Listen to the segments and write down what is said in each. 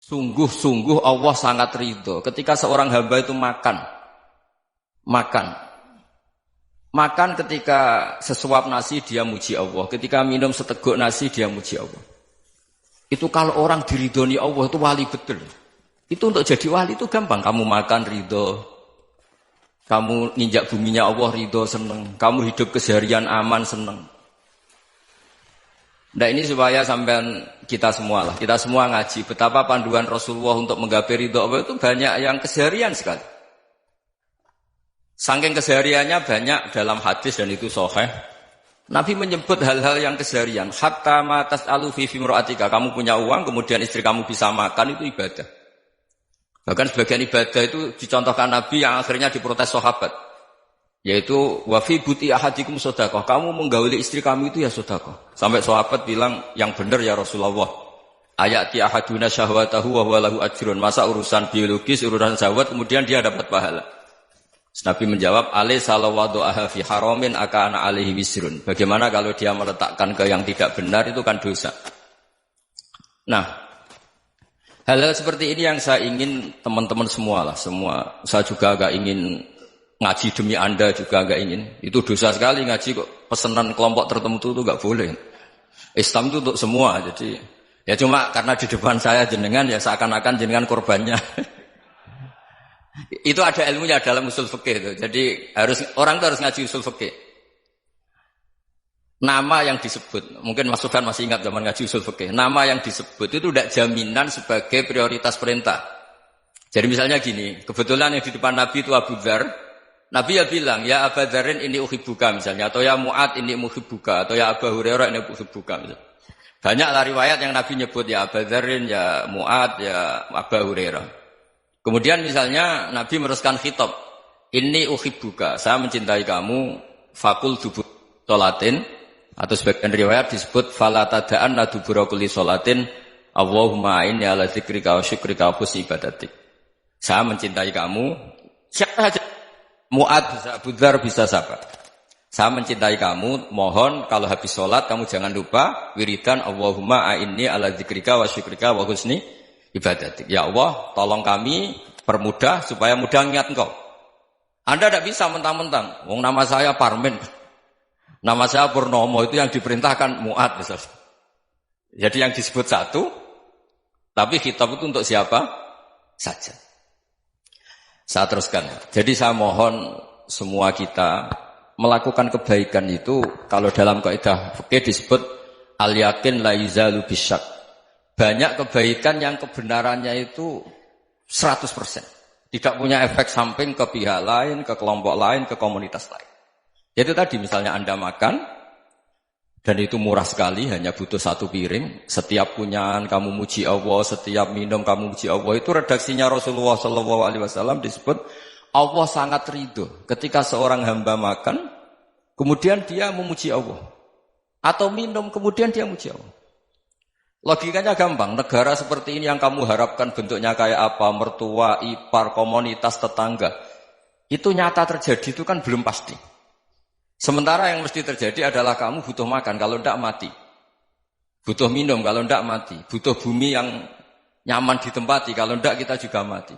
Sungguh-sungguh Allah sangat ridho ketika seorang hamba itu makan. Makan ketika sesuap nasi dia muji Allah. Ketika minum seteguk nasi dia muji Allah. Itu kalau orang diridhoni Allah itu wali betul. Itu untuk jadi wali itu gampang. Kamu makan ridho. Kamu ninjak buminya Allah ridho seneng. Kamu hidup keseharian aman seneng. Nah ini supaya sampean kita semua ngaji betapa panduan Rasulullah untuk menggapai ridho Allah itu banyak yang keseharian sekali. Saking kesehariannya banyak dalam hadis dan itu sahih. Nabi menyebut hal-hal yang keseharian. Hatta ma tas'alu fi imra'atika. Kamu punya uang kemudian istri kamu bisa makan itu ibadah. Bahkan sebagian ibadah itu dicontohkan Nabi yang akhirnya diprotes sahabat. Yaitu wafi buti ahadikum sodakoh. Kamu menggauli istri kamu itu ya sodakoh. Sampai sahabat bilang yang benar ya Rasulullah. Ayati ahaduna syahwatahu wa huwa lahu ajrun. Masa urusan biologis, urusan syahwat kemudian dia dapat pahala. Nabi menjawab, alaysa lawadu'aha fi haramin akana alaihi wisrun. Bagaimana kalau dia meletakkan ke yang tidak benar itu kan dosa. Nah, hal-hal seperti ini yang saya ingin teman-teman semua. Saya juga agak ingin ngaji demi Anda juga enggak ingin. Itu dosa sekali ngaji kok pesanan kelompok tertentu itu enggak boleh. Islam itu untuk semua. Jadi ya cuma karena di depan saya jenengan ya seakan-akan jenengan korbannya. Itu ada ilmunya dalam usul fikih itu. Jadi orang itu harus ngaji usul fikih. Nama yang disebut, mungkin Mas Sufyan masih ingat zaman ngaji usul fikih. Nama yang disebut itu tidak jaminan sebagai prioritas perintah. Jadi misalnya gini, kebetulan yang di depan Nabi itu Abu Dzar. Nabi ya bilang, ya Aba Dzarin ini uhibbuka misalnya, atau ya Mu'ad ini muhibbuka, atau ya Abu Hurairah ini uhibbuka misalnya. Banyaklah riwayat yang Nabi nyebut ya Aba Dzarin, ya Mu'ad, ya Abu Hurairah. Kemudian misalnya Nabi meneruskan khitab, ini uhibbuka, saya mencintai kamu, fakul dubur sholatin, atau sebagian riwayat disebut fala tada'an dubura kulli sholatin, Allahumma inni ala dzikrika wa syukrika wa husni ibadatik. Saya mencintai kamu, siapa saja. Mu'ad bisa, Abu Dzar bisa siapa? Saya mencintai kamu, mohon kalau habis sholat kamu jangan lupa wiridan Allahumma a'inni ala dzikrika wa syukrika wa husni ibadatik. Ya Allah, tolong kami permudah supaya mudah ingat engkau. Anda tidak bisa mentang-mentang. Wong nama saya Parmin. Nama saya Purnomo itu yang diperintahkan Mu'ad misalnya. Jadi yang disebut satu, tapi khitab itu untuk siapa saja. Saya teruskan. Jadi saya mohon semua kita melakukan kebaikan itu kalau dalam kaidah fikih disebut al-yakin la yuzalu bisyak. Banyak kebaikan yang kebenarannya itu 100%. Tidak punya efek samping ke pihak lain, ke kelompok lain, ke komunitas lain. Yaitu tadi misalnya Anda makan dan itu murah sekali, hanya butuh satu piring. Setiap kunyahan kamu muji Allah, setiap minum kamu muji Allah. Itu redaksinya Rasulullah SAW disebut Allah sangat ridho ketika seorang hamba makan, kemudian dia memuji Allah. Atau minum, kemudian dia muji Allah. Logikanya gampang, negara seperti ini yang kamu harapkan bentuknya kayak apa, mertua, ipar, komunitas, tetangga. Itu nyata terjadi, itu kan belum pasti. Sementara yang mesti terjadi adalah kamu butuh makan, kalau tidak mati. Butuh minum, kalau tidak mati. Butuh bumi yang nyaman ditempati, kalau tidak kita juga mati.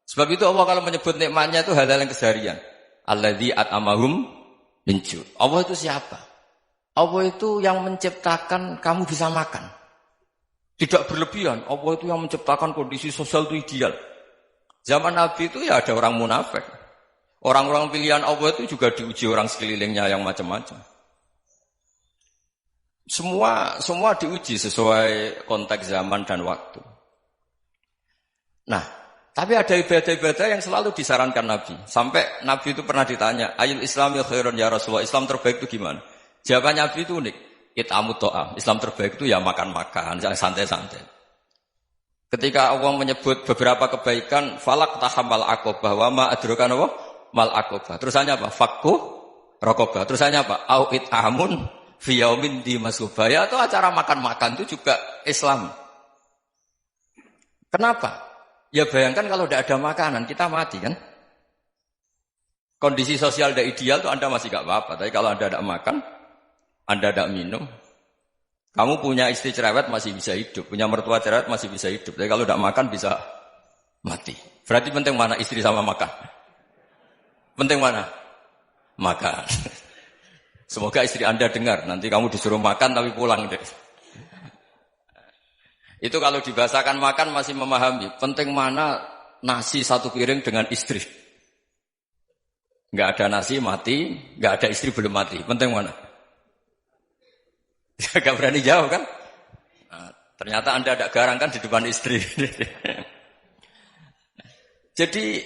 Sebab itu Allah kalau menyebut nikmatnya itu hal-hal yang keseharian. Alladzi at'amahum min ju'. Allah itu siapa? Allah itu yang menciptakan kamu bisa makan. Tidak berlebihan. Allah itu yang menciptakan kondisi sosial itu ideal. Zaman Nabi itu ya ada orang munafik. Orang-orang pilihan Allah itu juga diuji orang sekelilingnya yang macam-macam. Semua diuji sesuai konteks zaman dan waktu. Nah, tapi ada ibadah-ibadah yang selalu disarankan Nabi. Sampai Nabi itu pernah ditanya, ayul islami khairun ya Rasulullah, Islam terbaik itu gimana? Jawaban Nabi itu unik. It'amut to'am. Islam terbaik itu ya makan-makan, santai-santai. Ketika Allah menyebut beberapa kebaikan, falak tahamal aqobah wa ma adrokan Allah mal aqobah. Terusannya apa? Fakku raqobah. Terusannya apa? Au it'amun fi yaumin di masubaya. Atau acara makan-makan itu juga Islam. Kenapa? Ya bayangkan kalau tidak ada makanan, kita mati kan? Kondisi sosial tidak ideal itu Anda masih gak apa-apa. Tapi kalau Anda tidak makan, Anda tidak minum, Kamu punya istri cerewet masih bisa hidup, punya mertua cerewet masih bisa hidup. Tapi kalau tidak makan bisa mati. Berarti penting mana istri sama makan? Penting mana? Makan. Semoga istri Anda dengar. Nanti kamu disuruh makan tapi pulang deh. Itu kalau dibahasakan makan masih memahami. Penting mana nasi satu piring dengan istri. Nggak ada nasi mati, nggak ada istri belum mati. Penting mana? Gak berani jawab kan? Nah, ternyata Anda ada garang kan di depan istri. Jadi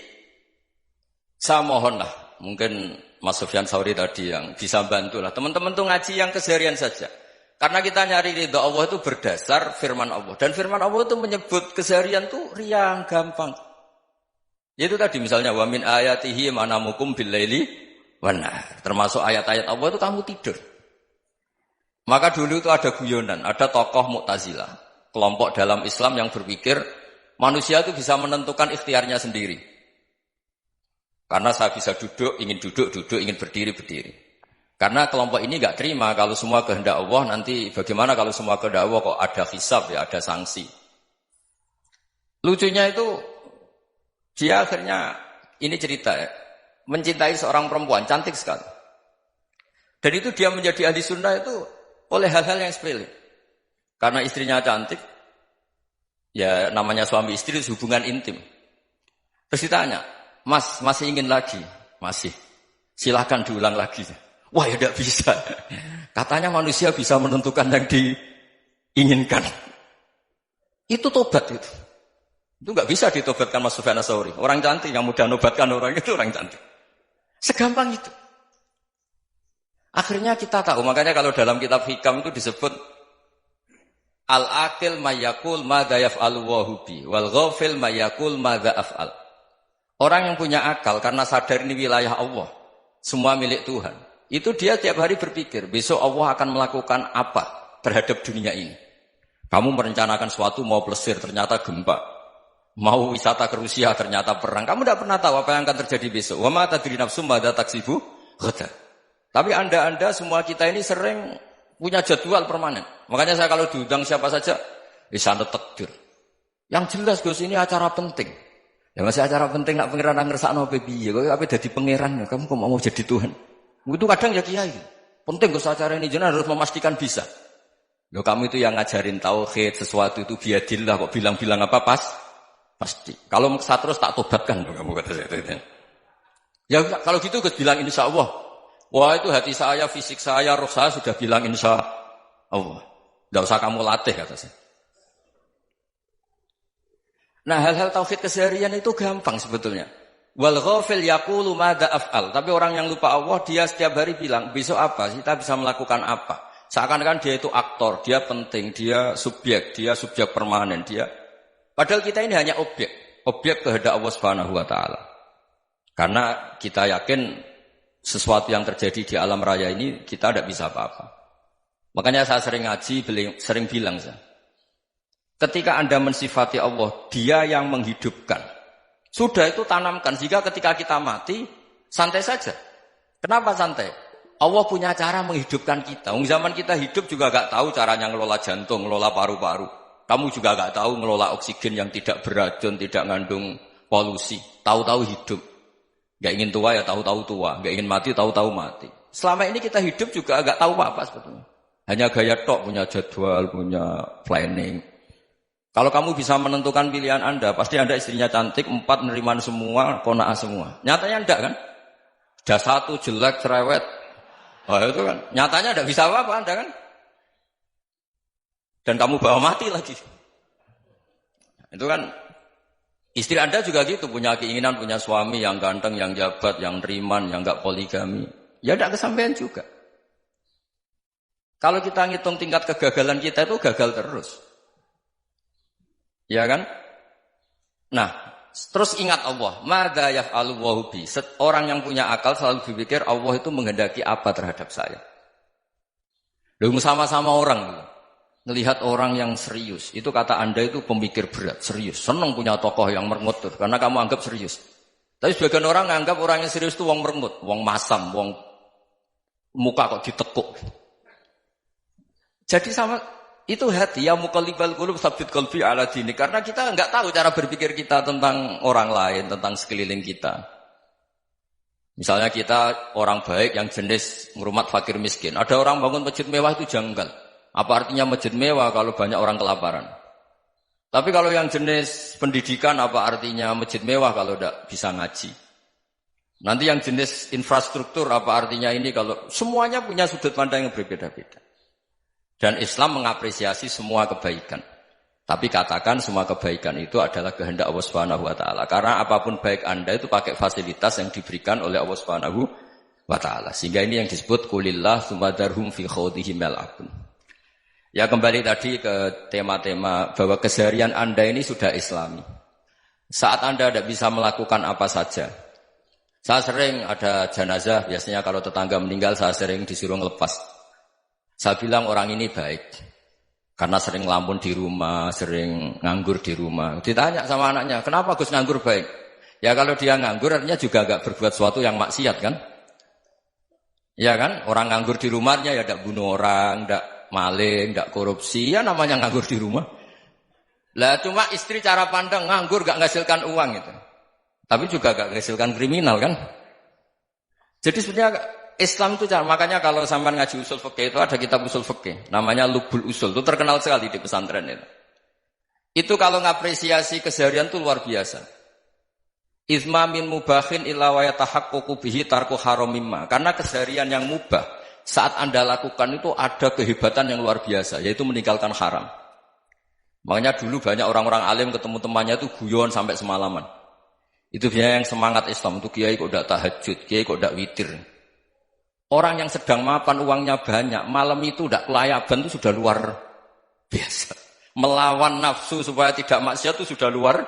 saya mohonlah, mungkin Mas Sufyan Sauri tadi yang bisa bantulah. Teman-teman tuh ngaji yang keseharian saja. Karena kita nyari ridha Allah itu berdasar firman Allah. Dan firman Allah itu menyebut keseharian tuh riang, gampang. Itu tadi misalnya wa min ayatihi manamukum bil-laili wan-nahar. Termasuk ayat-ayat Allah itu kamu tidur. Maka dulu itu ada guyonan, ada tokoh Mu'tazilah, kelompok dalam Islam yang berpikir manusia itu bisa menentukan ikhtiarnya sendiri. Karena saya bisa duduk, ingin duduk, ingin berdiri, berdiri. Karena kelompok ini nggak terima kalau semua kehendak Allah, nanti bagaimana kalau semua kehendak Allah kok ada hisab ya, ada sanksi. Lucunya itu, dia akhirnya, ini cerita ya, mencintai seorang perempuan, cantik sekali. Dan itu dia menjadi ahli sunnah itu oleh hal-hal yang sepele. Karena istrinya cantik, ya namanya suami istri hubungan intim. Terus ditanya, Mas, masih ingin lagi? Masih. Silahkan diulang lagi. Wah ya tidak bisa. Katanya manusia bisa menentukan yang diinginkan. Itu tobat itu. Itu nggak bisa ditobatkan Mas Sufyan Ats-Tsauri. Orang cantik yang mudah nobatkan orang itu orang cantik. Segampang itu. Akhirnya kita tahu, makanya kalau dalam kitab Hikam itu disebut al-aqil mayyakul madza yaf'alu wa hubi wal ghafil mayyakul madza af'al. Orang yang punya akal karena sadar ini wilayah Allah, semua milik Tuhan. Itu dia tiap hari berpikir, besok Allah akan melakukan apa terhadap dunia ini. Kamu merencanakan suatu mau plesir ternyata gempa. Mau wisata ke Rusia ternyata perang. Kamu tidak pernah tahu apa yang akan terjadi besok. Wa ma tadri nafsum madza taksibu ghadan. Tapi anda semua kita ini sering punya jadwal permanen. Makanya saya kalau diundang siapa saja, sana takdir. Yang jelas Gus ini acara penting. Ya masih acara penting nak pangeran ngersakno piye? Kok ape dadi pangeran? Kamu kok mau jadi Tuhan? Itu kadang ya kiai. Penting Gus acara ini jenengan harus memastikan bisa. Loh kamu itu yang ngajarin tauhid, sesuatu itu biadillah kok bilang-bilang apa pasti. Kalau maksa terus tak tobatkan kamu kata saya. Ya kalau gitu Gus bilang insyaallah. Wah itu hati saya, fisik saya, roh saya sudah bilang insya Allah. Tidak usah kamu latih kata saya. Nah hal-hal tauhid keseharian itu gampang sebetulnya. Wal ghafil yaqulu madza af'al. Tapi orang yang lupa Allah dia setiap hari bilang besok apa? Kita bisa melakukan apa? Seakan-akan dia itu aktor, dia penting, dia subjek permanen, dia. Padahal kita ini hanya objek kehendak Allah Subhanahu wa taala. Karena kita yakin sesuatu yang terjadi di alam raya ini kita tidak bisa apa-apa. Makanya saya sering ngaji, sering bilang saya. Ketika Anda mensifati Allah, Dia yang menghidupkan. Sudah itu tanamkan sehingga ketika kita mati santai saja. Kenapa santai? Allah punya cara menghidupkan kita. Zaman kita hidup juga gak tahu caranya ngelola jantung, ngelola paru-paru. Kamu juga gak tahu ngelola oksigen yang tidak beracun, tidak mengandung polusi. Tahu-tahu hidup. Gak ingin tua ya tahu-tahu tua, gak ingin mati tahu-tahu mati. Selama ini kita hidup juga agak tahu apa sebetulnya. Hanya gaya tok, punya jadwal, punya planning. Kalau kamu bisa menentukan pilihan Anda, pasti Anda istrinya cantik, 4 neriman semua, qanaah semua. Nyatanya enggak kan? Ada 1 jelek, cerewet. Oh itu kan, nyatanya enggak bisa apa-apa Anda kan? Dan kamu bawa mati lagi. Itu kan istri Anda juga gitu, punya keinginan, punya suami yang ganteng, yang jabat, yang neriman, yang enggak poligami. Ya enggak kesampaian juga. Kalau kita ngitung tingkat kegagalan kita itu gagal terus. Ya kan? Nah, terus ingat Allah. Madza yaf'alu wa bi. Orang yang punya akal selalu berpikir Allah itu menghendaki apa terhadap saya. Lalu sama-sama orang melihat orang yang serius. Itu kata Anda itu pemikir berat, serius. Senang punya tokoh yang merengut karena kamu anggap serius. Tapi sebagian orang anggap orang yang serius itu wong merengut, wong masam, wong muka kok ditekuk. Jadi sama Itu hati, ya muqallibal qulub tsabbit qalbi ala dinik. Karena kita enggak tahu cara berpikir kita tentang orang lain, tentang sekeliling kita. Misalnya kita orang baik yang jenis ngrumat fakir miskin. Ada orang bangun masjid mewah itu janggal. Apa artinya masjid mewah kalau banyak orang kelaparan? Tapi kalau yang jenis pendidikan apa artinya masjid mewah kalau tidak bisa ngaji? Nanti yang jenis infrastruktur apa artinya ini kalau semuanya punya sudut pandang yang berbeda-beda. Dan Islam mengapresiasi semua kebaikan. Tapi katakan semua kebaikan itu adalah kehendak Allah Subhanahu wa taala. Karena apapun baik Anda itu pakai fasilitas yang diberikan oleh Allah Subhanahu wa taala. Sehingga ini yang disebut qulillah tsumadarhum fi khawdihim yal'abun. Ya kembali tadi ke tema-tema bahwa keseharian Anda ini sudah Islami. Saat Anda tidak bisa melakukan apa saja. Saya sering ada jenazah, biasanya kalau tetangga meninggal saya sering disuruh ngelepas. Saya bilang orang ini baik. Karena sering ngelamun di rumah, sering nganggur di rumah. Ditanya sama anaknya, kenapa Gus nganggur baik? Ya kalau dia nganggur artinya juga agak berbuat sesuatu yang maksiat kan? Ya kan? Orang nganggur di rumahnya ya tidak bunuh orang, tidak maling, tidak korupsi. Ya namanya nganggur di rumah. Lah cuma istri cara pandang nganggur gak menghasilkan uang itu. Tapi juga gak menghasilkan kriminal kan? Jadi sebenarnya Islam itu makanya kalau sampai ngaji usul fikih itu ada kitab usul fikih namanya Lubul Usul, itu terkenal sekali di pesantren itu. Itu kalau ngapresiasi keseharian itu luar biasa. Izma min mubahin illa wa yatahaqqaqu bihi tarku haramimma. Karena keseharian yang mubah saat Anda lakukan itu ada kehebatan yang luar biasa, yaitu meninggalkan haram. Makanya dulu banyak orang-orang alim ketemu temannya itu guyon sampai semalaman. Itu biasanya yang semangat Islam itu kiai kok tidak tahajud, kiai kok tidak witir. Orang yang sedang mapan uangnya banyak, malam itu tidak kelayaban itu sudah luar biasa. Melawan nafsu supaya tidak maksiat itu sudah luar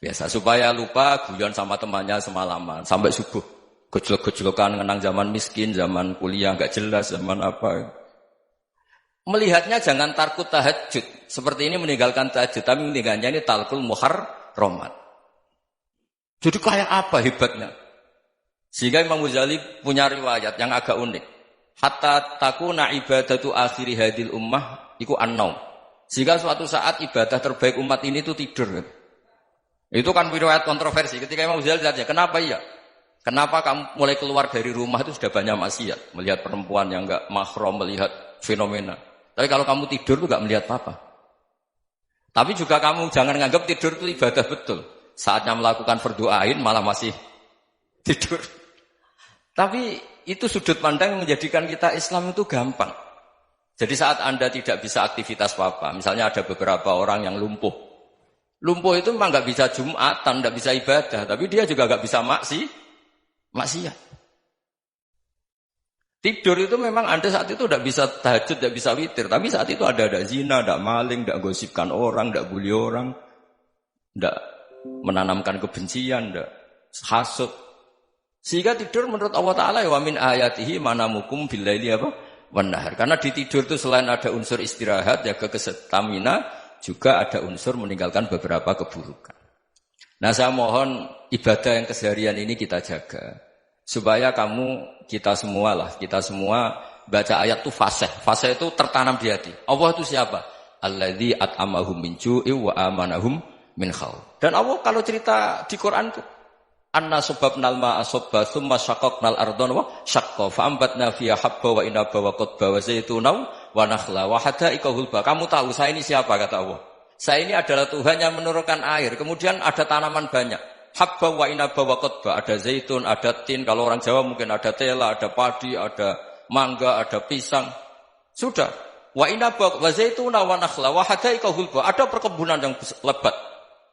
biasa. Supaya lupa guyon sama temannya semalaman sampai subuh. Gejlok-gejlokan mengenang zaman miskin, zaman kuliah nggak jelas, zaman apa. Melihatnya jangan tarkut tahajud. Seperti ini meninggalkan tahajud, tapi meninggalnya ini talkul muharramat. Jadi kayak apa hebatnya? Sehingga Imam Ghazali punya riwayat yang agak unik. Hatta takuna ibadatu akhiri hadil ummah iku an-naum. Sehingga suatu saat ibadah terbaik umat ini itu tidur. Itu kan riwayat kontroversi. Ketika Imam Ghazali ditanya, kenapa iya? Kenapa kamu mulai keluar dari rumah itu sudah banyak maksiat? Melihat perempuan yang enggak mahram, melihat fenomena. Tapi kalau kamu tidur itu enggak melihat apa-apa. Tapi juga kamu jangan menganggap tidur itu ibadah betul. Saatnya melakukan fardu ain malah masih tidur. Tapi itu sudut pandang yang menjadikan kita Islam itu gampang. Jadi saat Anda tidak bisa aktivitas apa-apa, misalnya ada beberapa orang yang lumpuh. Lumpuh itu memang nggak bisa Jumatan, nggak bisa ibadah, tapi dia juga nggak bisa maksiat. Tidur itu memang Anda saat itu tidak bisa tahajud, tidak bisa witir, tapi saat itu ada zina, ada maling, tidak gosipkan orang, tidak bully orang, tidak menanamkan kebencian, tidak hasud. Sehingga tidur menurut Allah Ta'ala ya wa min ayatihi manamukum billaili apa? Wan-nahar. Karena di tidur itu selain ada unsur istirahat, jaga kestamina, juga ada unsur meninggalkan beberapa keburukan. Nah saya mohon ibadah yang keseharian ini kita jaga. Supaya kita semua baca ayat itu fasih. Fasih itu tertanam di hati. Allah itu siapa? Alladzi at'amahum min ju'i wa amanahum min khauf. Dan Allah kalau cerita di Quran itu anna subabnal ma'a subba thumma syaqaqnal ardhan wa syaqqa fa ambatna fiha habba wa inaba wa qadba wa zaituna wa nakhla wa hada'iqa hulba. Kamu tahu saya ini siapa kata Allah? Saya ini adalah Tuhan yang menurunkan air. Kemudian ada tanaman banyak. Habba wa inaba wa qadba, ada zaitun, ada tin, kalau orang Jawa mungkin ada tela, ada padi, ada mangga, ada pisang. Sudah. Wa inaba wa zaituna wa nakhla wa hada'iqa hulba. Ada perkebunan yang lebat.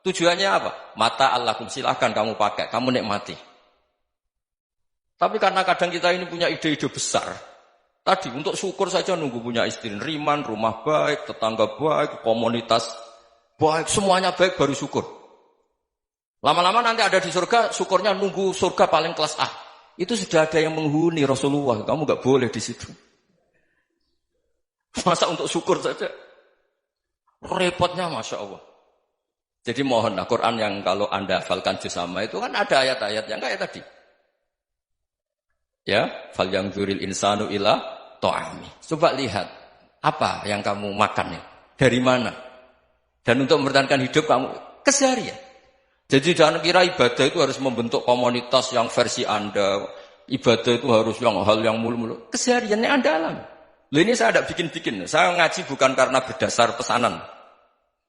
Tujuannya apa? Mata Allahkum, silahkan kamu pakai, kamu nikmati. Tapi karena kadang kita ini punya ide-ide besar. Tadi untuk syukur saja nunggu punya istri riman, rumah baik, tetangga baik, komunitas baik, semuanya baik baru syukur. Lama-lama nanti ada di surga, syukurnya nunggu surga paling kelas A. Itu sudah ada yang menghuni Rasulullah, kamu enggak boleh di situ. Masa untuk syukur saja? Repotnya Masya Allah. Jadi mohonlah Quran yang kalau Anda hafalkan juz sama itu kan ada ayat-ayat yang kayak tadi. Ya, fal yanzuril insanu ila ta'ami. Coba lihat. Apa yang kamu makan ya? Dari mana? Dan untuk mempertahankan hidup kamu keseharian. Jadi jangan kira ibadah itu harus membentuk komunitas yang versi Anda. Ibadah itu harus yang hal yang mulu-mulu. Kesehariannya Anda alami. Loh ini saya tidak bikin-bikin. Saya ngaji bukan karena berdasar pesanan.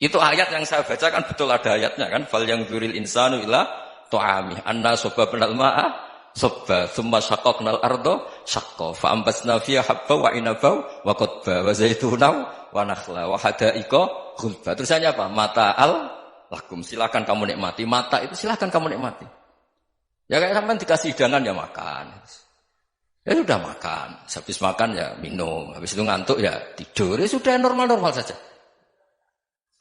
Itu ayat yang saya baca kan betul ada ayatnya kan. Fal yang dzuril insanu ila ta'ami. Anna sobabnal ma'a sobba. Thumma syaqaqnal ardo syaqqa. Fa'ambasna fiha habba wa inabau wa qadba. Wa zaitunaw wa nakhla. Wa hadaika khulba. Terusannya apa? Mata'al lakum. Silakan kamu nikmati. Mata itu silakan kamu nikmati. Ya kayak sampai dikasih hidangan ya makan. Ya sudah makan. Habis makan ya minum. Habis itu ngantuk ya tidur. Ya sudah normal-normal saja.